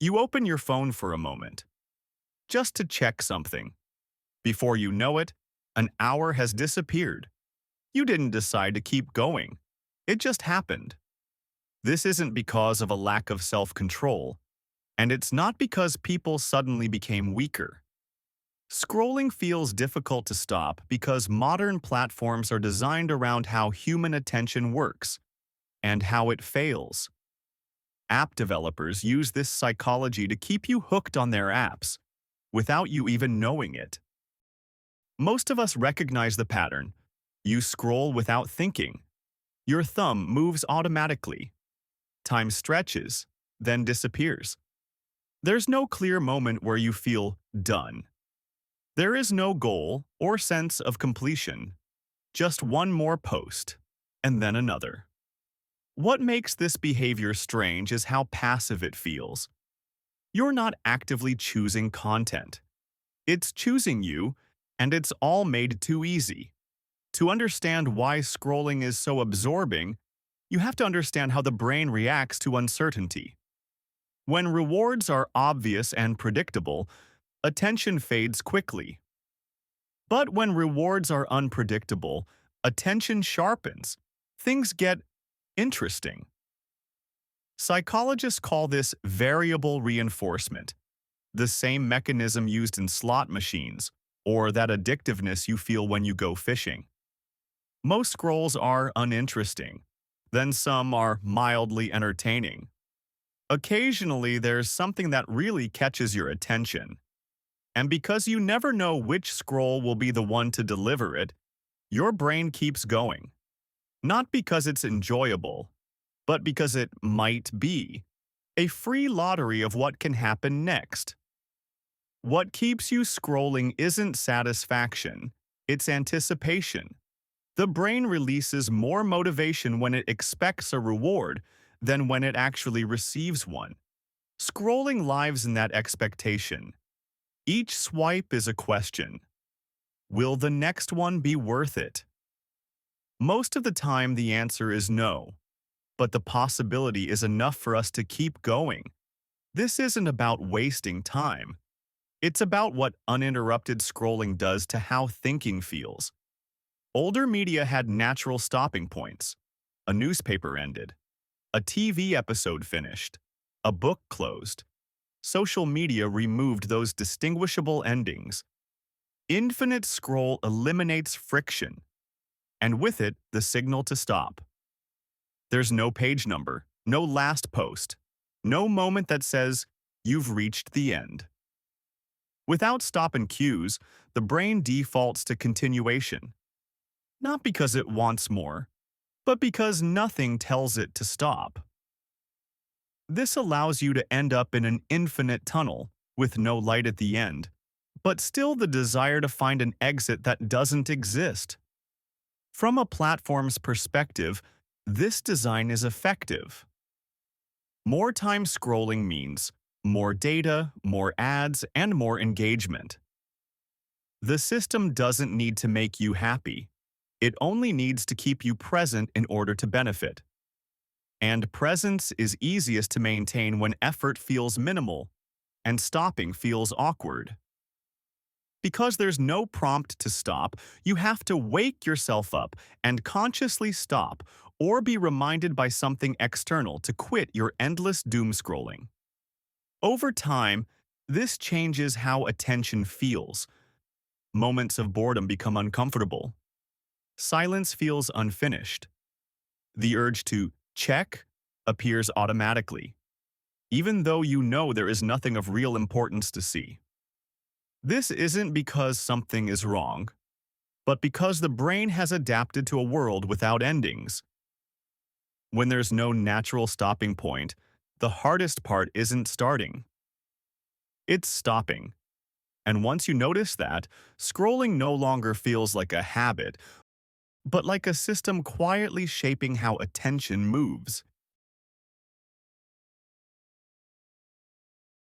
You open your phone for a moment, just to check something. Before you know it, an hour has disappeared. You didn't decide to keep going. It just happened. This isn't because of a lack of self-control, and it's not because people suddenly became weaker. Scrolling feels difficult to stop because modern platforms are designed around how human attention works and how it fails. App developers use this psychology to keep you hooked on their apps without you even knowing it. Most of us recognize the pattern. You scroll without thinking. Your thumb moves automatically. Time stretches, then disappears. There's no clear moment where you feel done. There is no goal or sense of completion. Just one more post, and then another. What makes this behavior strange is how passive it feels. You're not actively choosing content. It's choosing you, and it's all made too easy. To understand why scrolling is so absorbing, you have to understand how the brain reacts to uncertainty. When rewards are obvious and predictable, attention fades quickly. But when rewards are unpredictable, attention sharpens. Things get interesting. Psychologists call this variable reinforcement, the same mechanism used in slot machines, or that addictiveness you feel when you go fishing. Most scrolls are uninteresting, then some are mildly entertaining. Occasionally, there's something that really catches your attention. And because you never know which scroll will be the one to deliver it, your brain keeps going. Not because it's enjoyable, but because it might be. A free lottery of what can happen next. What keeps you scrolling isn't satisfaction, it's anticipation. The brain releases more motivation when it expects a reward than when it actually receives one. Scrolling lives in that expectation. Each swipe is a question. Will the next one be worth it? Most of the time the answer is no, but the possibility is enough for us to keep going. This isn't about wasting time. It's about what uninterrupted scrolling does to how thinking feels. Older media had natural stopping points. A newspaper ended. A TV episode finished. A book closed. Social media removed those distinguishable endings. Infinite scroll eliminates friction, and with it, the signal to stop. There's no page number, no last post, no moment that says, "You've reached the end." Without stop and cues, the brain defaults to continuation. Not because it wants more, but because nothing tells it to stop. This allows you to end up in an infinite tunnel with no light at the end, but still the desire to find an exit that doesn't exist. From a platform's perspective, this design is effective. More time scrolling means more data, more ads, and more engagement. The system doesn't need to make you happy. It only needs to keep you present in order to benefit. And presence is easiest to maintain when effort feels minimal and stopping feels awkward. Because there's no prompt to stop, you have to wake yourself up and consciously stop or be reminded by something external to quit your endless doom scrolling. Over time, this changes how attention feels. Moments of boredom become uncomfortable. Silence feels unfinished. The urge to check appears automatically, even though you know there is nothing of real importance to see. This isn't because something is wrong, but because the brain has adapted to a world without endings. When there's no natural stopping point, the hardest part isn't starting. It's stopping. And once you notice that, scrolling no longer feels like a habit, but like a system quietly shaping how attention moves.